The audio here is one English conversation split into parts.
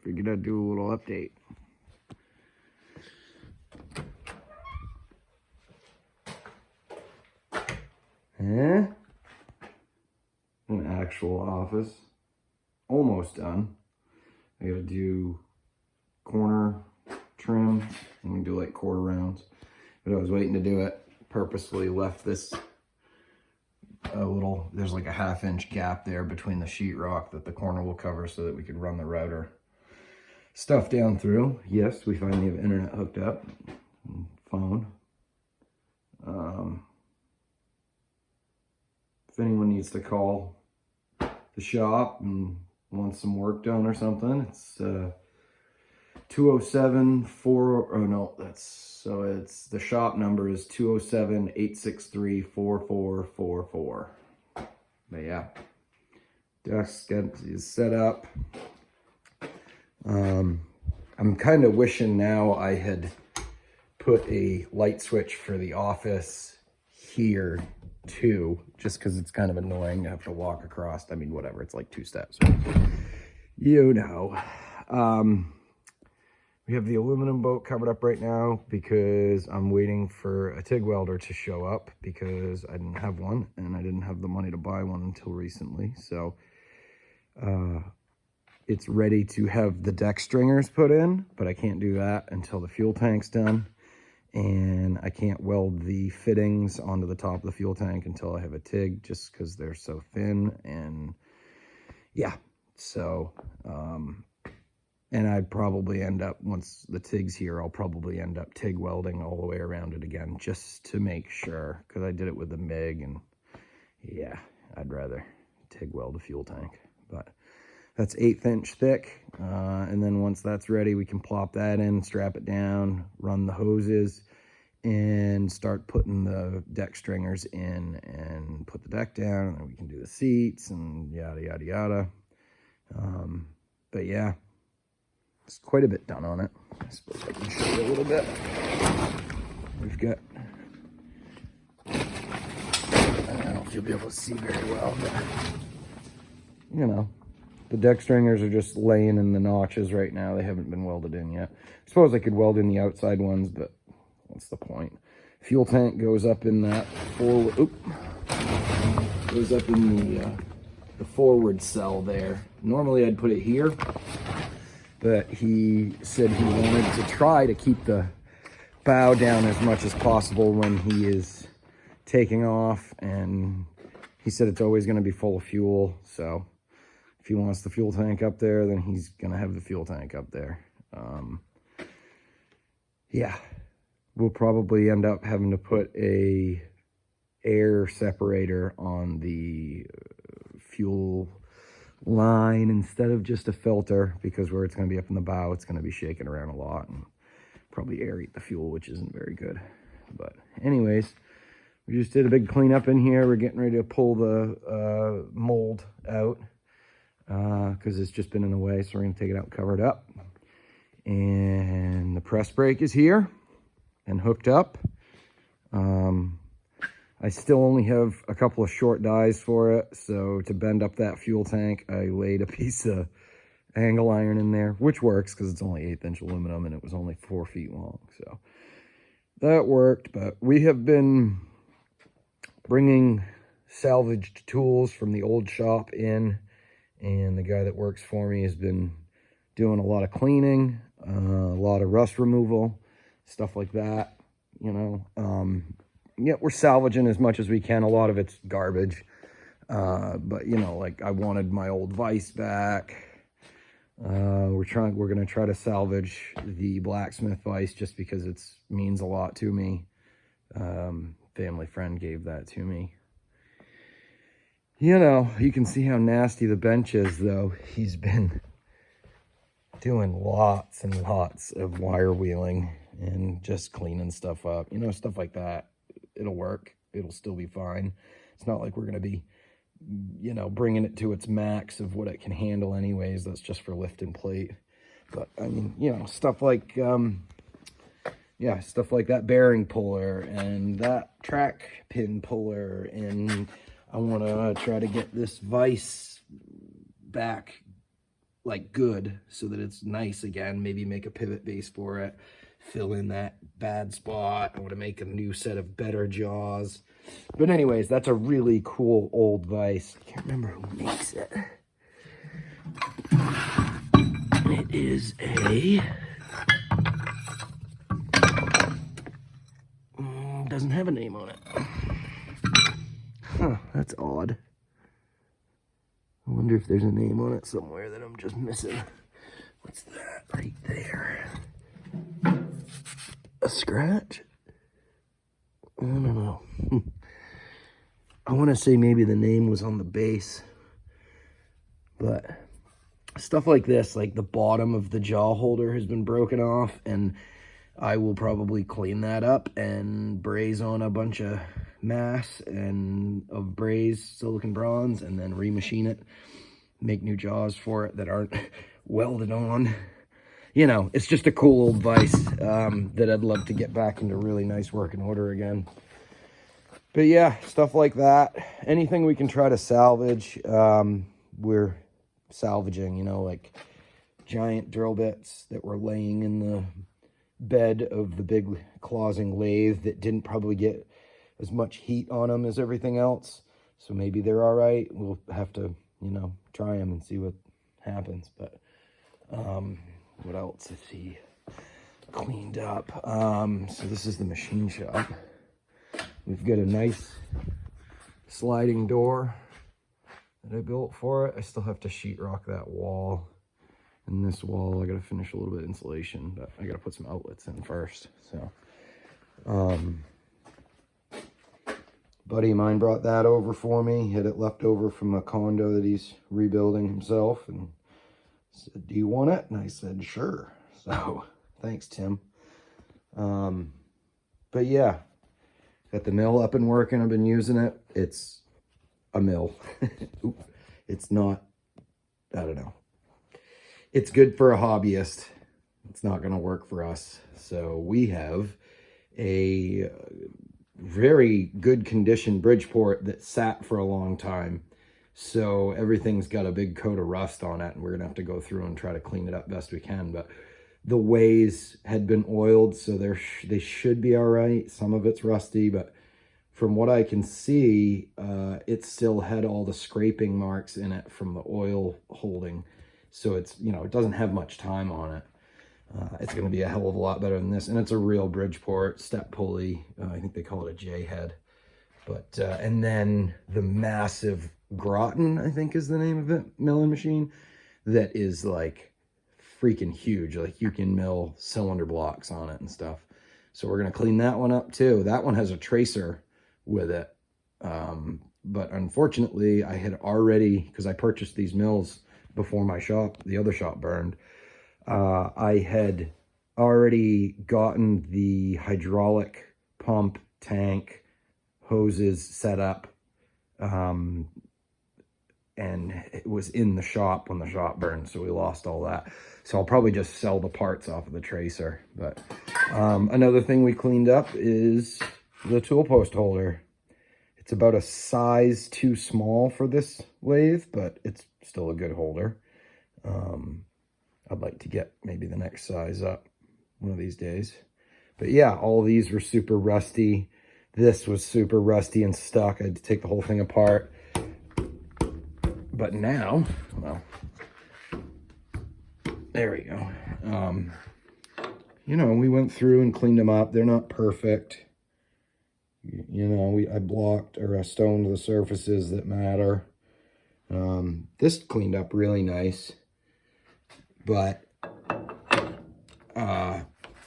Figured I'd do a little update. An actual office. Almost done. I gotta do corner trim. I'm gonna do like quarter rounds. But I was waiting to do it. Purposely left this there's like a 1/2 inch gap there between the sheetrock that the corner will cover so that we could run the router stuff down through. Yes, we finally have internet hooked up. Phone. If anyone needs to call the shop and wants some work done or something, it's 207-4, the shop number is 207-863-4444. But yeah, desk is set up. I'm kind of wishing now I had put a light switch for the office here too, just because it's kind of annoying to have to walk across. I mean, whatever, it's like 2 steps. You know. We have the aluminum boat covered up right now because I'm waiting for a TIG welder to show up because I didn't have one and I didn't have the money to buy one until recently. So it's ready to have the deck stringers put in, but I can't do that until the fuel tank's done. And I can't weld the fittings onto the top of the fuel tank until I have a TIG, just because they're so thin. And yeah, so and I'd probably end up, once the TIG's here, I'll probably end up TIG welding all the way around it again, just to make sure, because I did it with the MIG, and yeah, I'd rather TIG weld a fuel tank. But that's 1/8 inch thick, and then once that's ready, we can plop that in, strap it down, run the hoses, and start putting the deck stringers in, and put the deck down, and then we can do the seats, and yada, yada, yada. But yeah. There's quite a bit done on it. I suppose I can show you a little bit. We've got, I don't know if you'll be able to see very well, but you know, the deck stringers are just laying in the notches right now. They haven't been welded in yet. I suppose I could weld in the outside ones, but what's the point? Fuel tank goes up in that forward, goes up in the forward cell there. Normally I'd put it here, but he said he wanted to try to keep the bow down as much as possible when he is taking off, and he said it's always going to be full of fuel, so if he wants the fuel tank up there, then he's going to have the fuel tank up there. Yeah, we'll probably end up having to put a air separator on the fuel line instead of just a filter, because where it's going to be up in the bow, it's going to be shaking around a lot and probably aerate the fuel, which isn't very good. But anyways, we just did a big cleanup in here. We're getting ready to pull the mold out because it's just been in the way, so we're going to take it out and cover it up. And the press brake is here and hooked up. I still only have a couple of short dies for it, so to bend up that fuel tank, I laid a piece of angle iron in there, which works because it's only 1/8 inch aluminum and it was only 4 feet long, so that worked. But we have been bringing salvaged tools from the old shop in, and the guy that works for me has been doing a lot of cleaning, a lot of rust removal, stuff like that, you know. Yeah, we're salvaging as much as we can. A lot of it's garbage. But, you know, like I wanted my old vise back. We're going to try to salvage the blacksmith vise just because it means a lot to me. Family friend gave that to me. You know, you can see how nasty the bench is, though. He's been doing lots and lots of wire wheeling and just cleaning stuff up. You know, stuff like that. It'll work. It'll still be fine. It's not like we're going to be, you know, bringing it to its max of what it can handle anyways. That's just for lift and plate. But, I mean, you know, stuff like, yeah, stuff like that bearing puller and that track pin puller. And I want to try to get this vise back like good so that it's nice again. Maybe make a pivot base for it, fill in that bad spot. I want to make a new set of better jaws. But anyways, that's a really cool old vise. I can't remember who makes it. It is a... doesn't have a name on it. Huh, that's odd. I wonder if there's a name on it somewhere that I'm just missing. What's that right there? A scratch? I don't know. I want to say maybe the name was on the base. But stuff like this, like the bottom of the jaw holder has been broken off, and I will probably clean that up and braze on a bunch of mass and of brazed silicon bronze, and then remachine it, make new jaws for it that aren't welded on. You know, it's just a cool old vise that I'd love to get back into really nice working order again. But yeah, stuff like that. Anything we can try to salvage, we're salvaging, you know, like giant drill bits that were laying in the bed of the big Clausing lathe that didn't probably get as much heat on them as everything else. So maybe they're all right. We'll have to, you know, try them and see what happens. But what else is he cleaned up? So this is the machine shop. We've got a nice sliding door that I built for it. I still have to sheetrock that wall. And this wall, I got to finish a little bit of insulation, but I got to put some outlets in first. So, buddy of mine brought that over for me. He had it left over from a condo that he's rebuilding himself, and said, "Do you want it?" And I said, "Sure." So, thanks, Tim. But yeah, got the mill up and working. I've been using it. It's a mill. It's not, I don't know. It's good for a hobbyist. It's not going to work for us. So we have a very good condition Bridgeport that sat for a long time. So everything's got a big coat of rust on it, and we're going to have to go through and try to clean it up best we can. But the ways had been oiled, so they should be all right. Some of it's rusty, but from what I can see, it still had all the scraping marks in it from the oil holding. So it's, you know, it doesn't have much time on it. It's going to be a hell of a lot better than this. And it's a real Bridgeport step pulley. I think they call it a J-head. But, and then the massive Groton, I think is the name of it, milling machine. That is like freaking huge. Like you can mill cylinder blocks on it and stuff. So we're going to clean that one up too. That one has a tracer with it. But unfortunately, I had already, because I purchased these mills before my shop, the other shop burned, I had already gotten the hydraulic pump, tank, hoses set up, and it was in the shop when the shop burned, so we lost all that. So I'll probably just sell the parts off of the tracer. But another thing we cleaned up is the tool post holder. It's about a size too small for this lathe, but it's still a good holder. I'd like to get maybe the next size up one of these days. But yeah, all these were super rusty. This was super rusty and stuck. I had to take the whole thing apart. But now, well, there we go. You know, we went through and cleaned them up. They're not perfect. You know, I blocked or I stoned the surfaces that matter. This cleaned up really nice, but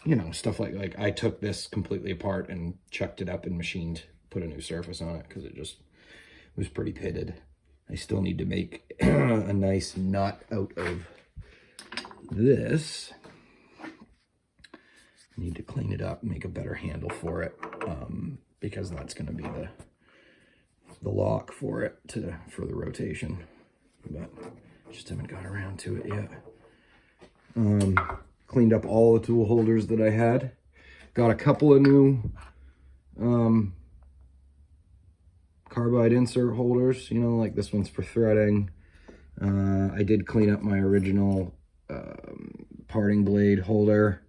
you know, stuff like I took this completely apart and chucked it up and machined, put a new surface on it because it just was pretty pitted. I still need to make a nice nut out of this. I need to clean it up and make a better handle for it, because that's going to be the lock for it for the rotation. But just haven't got around to it yet. Cleaned up all the tool holders that I had. Got a couple of new carbide insert holders, you know, like this one's for threading. I did clean up my original parting blade holder.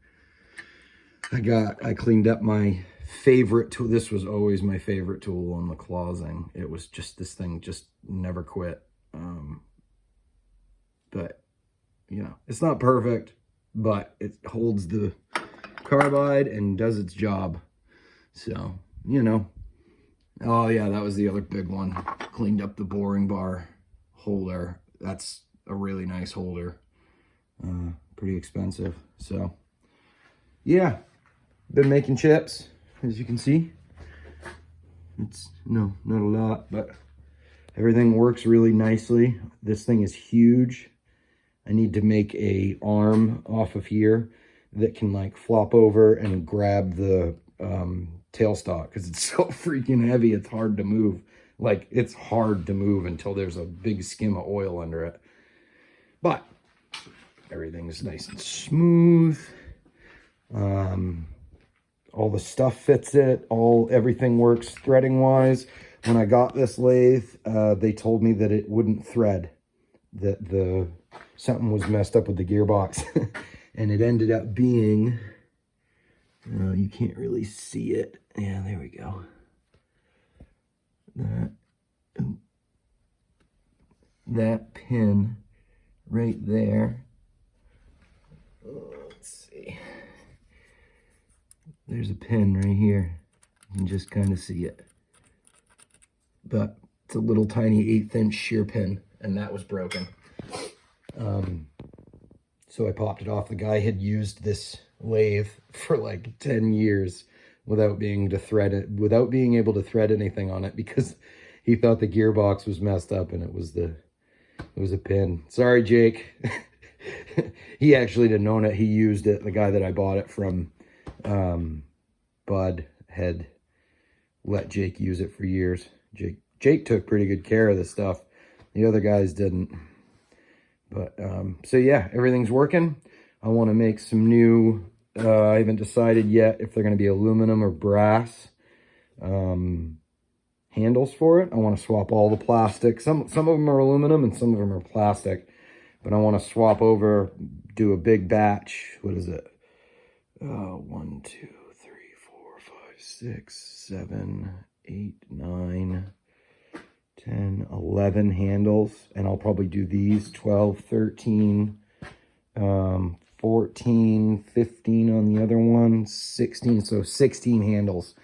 I cleaned up my favorite tool. This was always my favorite tool on the Clausing. It was just, this thing just never quit. But, you know, it's not perfect, but it holds the carbide and does its job. So, you know. Oh yeah, that was the other big one. Cleaned up the boring bar holder. That's a really nice holder. Pretty expensive. So, yeah. Been making chips, as you can see. It's, no, not a lot, but everything works really nicely. This thing is huge. I need to make a arm off of here that can like flop over and grab the tailstock, because it's so freaking heavy. It's hard to move. Like, it's hard to move until there's a big skim of oil under it. But everything's nice and smooth. All the stuff fits it. Everything works threading wise. When I got this lathe, they told me that it wouldn't thread, that something was messed up with the gearbox. And it ended up being, you can't really see it. Yeah, there we go. That pin right there. Let's see. There's a pin right here. You can just kind of see it. But it's a little tiny 1/8 inch shear pin, and that was broken. So I popped it off. The guy had used this lathe for like 10 years without being able to thread anything on it, because he thought the gearbox was messed up and it was a pin. Sorry, Jake. He actually didn't own it. He used it. The guy that I bought it from, Bud, had let Jake use it for years. Jake took pretty good care of this stuff. The other guys didn't. But, so yeah, everything's working. I want to make some new, I haven't decided yet if they're going to be aluminum or brass handles for it. I want to swap all the plastic. Some of them are aluminum and some of them are plastic. But I want to swap over, do a big batch. What is it? 1, 2, 3, 4, 5, 6, 7, 8, 9, 10, 11 handles. And I'll probably do these 12, 13, 14, 15 on the other one, 16. So 16 handles.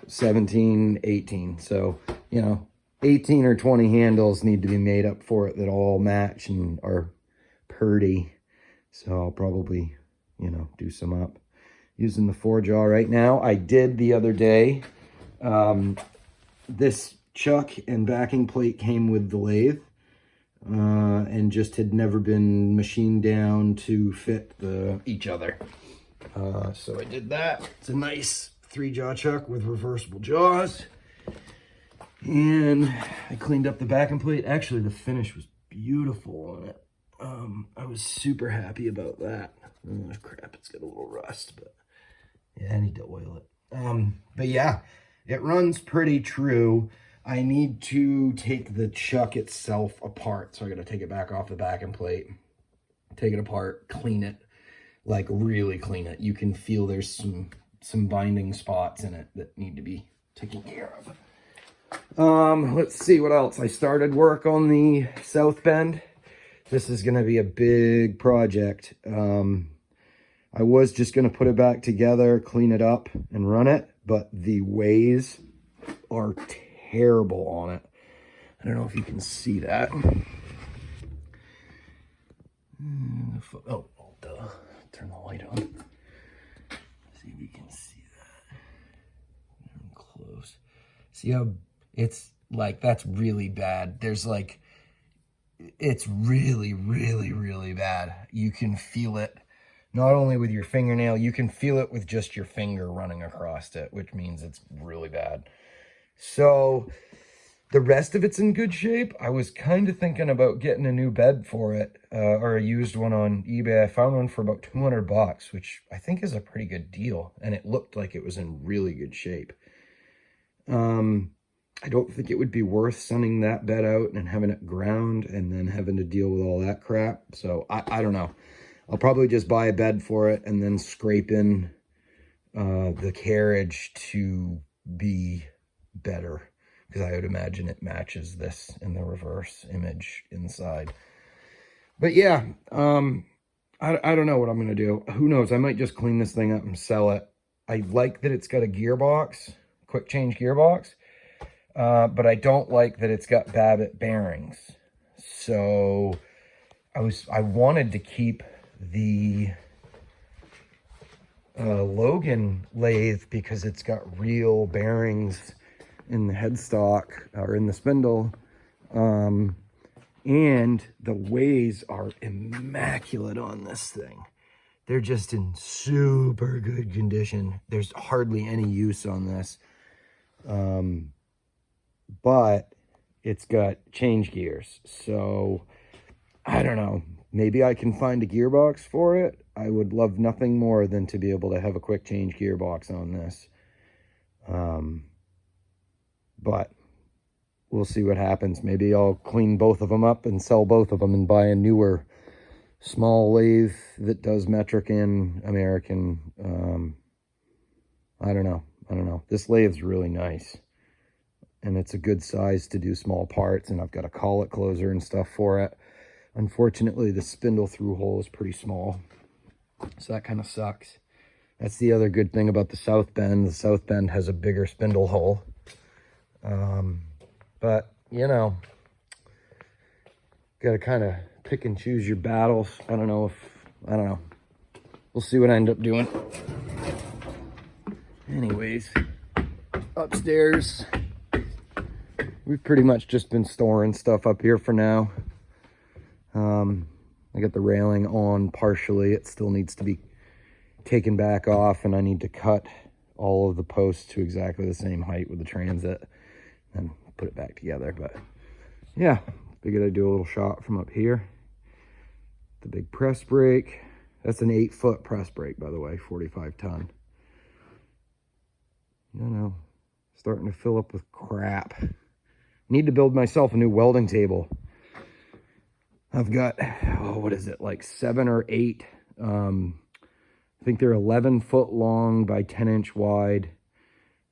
17, 18. So, you know, 18 or 20 handles need to be made up for it that all match and are purdy. So I'll probably, you know, do some up using the 4-jaw right now. I did the other day. This chuck and backing plate came with the lathe and just had never been machined down to fit each other. So I did that. It's a nice 3-jaw chuck with reversible jaws. And I cleaned up the backing plate. Actually, the finish was beautiful on it. I was super happy about that. Oh, crap, it's got a little rust, but yeah, I need to oil it. But yeah, it runs pretty true. I need to take the chuck itself apart. So I got to take it back off the backing plate, take it apart, clean it, like really clean it. You can feel there's some binding spots in it that need to be taken care of. Let's see what else. I started work on the South Bend. This is going to be a big project. I was just going to put it back together, clean it up, and run it, but the ways are terrible on it. I don't know if you can see that. Oh, duh. Turn the light on. See if you can see that. I'm close. See how it's like, that's really bad. There's like, it's really, really, really bad. You can feel it not only with your fingernail, you can feel it with just your finger running across it, which means it's really bad. So the rest of it's in good shape. I was kind of thinking about getting a new bed for it, or a used one on eBay. I found one for about $200, which I think is a pretty good deal. And it looked like it was in really good shape. I don't think it would be worth sending that bed out and having it ground and then having to deal with all that crap. So I don't know. I'll probably just buy a bed for it and then scrape in the carriage to be better, because I would imagine it matches this in the reverse image inside. But yeah, I don't know what I'm going to do. Who knows? I might just clean this thing up and sell it. I like that it's got a gearbox, quick change gearbox, but I don't like that it's got Babbitt bearings. So I wanted to keep the Logan lathe because it's got real bearings in the headstock or in the spindle. And the ways are immaculate on this thing. They're just in super good condition. There's hardly any use on this. But it's got change gears. So I don't know. Maybe I can find a gearbox for it. I would love nothing more than to be able to have a quick change gearbox on this. But we'll see what happens. Maybe I'll clean both of them up and sell both of them and buy a newer small lathe that does metric and American. I don't know. This lathe's really nice. And it's a good size to do small parts. And I've got a collet closer and stuff for it. Unfortunately, the spindle through hole is pretty small. So that kind of sucks. That's the other good thing about the South Bend. The South Bend has a bigger spindle hole. But, you know, got to kind of pick and choose your battles. I don't know. We'll see what I end up doing. Anyways, upstairs, we've pretty much just been storing stuff up here for now. I got the railing on partially. It still needs to be taken back off, and I need to cut all of the posts to exactly the same height with the transit and put it back together. But yeah, figured I'd do a little shot from up here. The big press brake. That's an 8-foot press brake, by the way, 45 ton. You know, starting to fill up with crap. Need to build myself a new welding table. I've got, what is it, like 7 or 8. I think they're 11-foot long by 10-inch wide,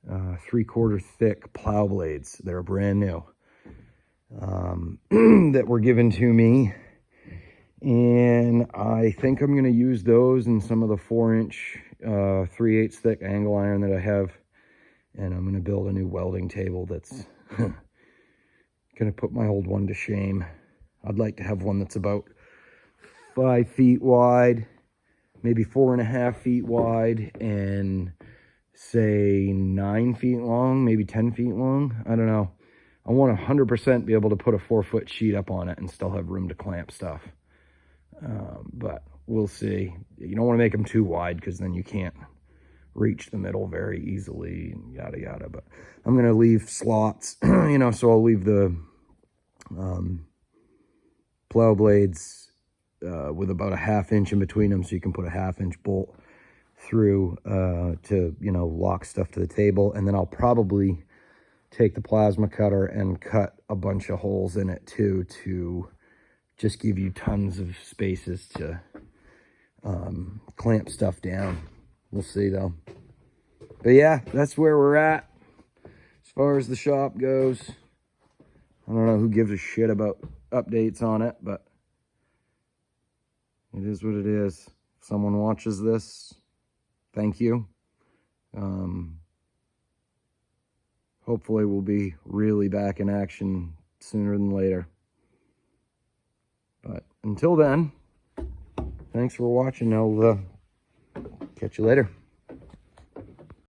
3/4 thick plow blades. They're brand new, that were given to me. And I think I'm going to use those in some of the 4-inch, 3/8 thick angle iron that I have. And I'm going to build a new welding table that's going to put my old one to shame. I'd like to have one that's about 5 feet wide, maybe 4.5 feet wide, and say 9 feet long, maybe 10 feet long. I don't know. I want to 100% be able to put a 4-foot sheet up on it and still have room to clamp stuff. But we'll see. You don't want to make them too wide because then you can't reach the middle very easily and yada yada. But I'm going to leave slots, you know, so I'll leave the plow blades with about a 1/2 inch in between them, so you can put a 1/2 inch bolt through to, you know, lock stuff to the table. And then I'll probably take the plasma cutter and cut a bunch of holes in it too, to just give you tons of spaces to clamp stuff down. We'll see though. But yeah, that's where we're at as far as the shop goes. I don't know who gives a shit about updates on it, but it is what it is. If someone watches this, thank you. Hopefully we'll be really back in action sooner than later. But until then, thanks for watching. I'll catch you later.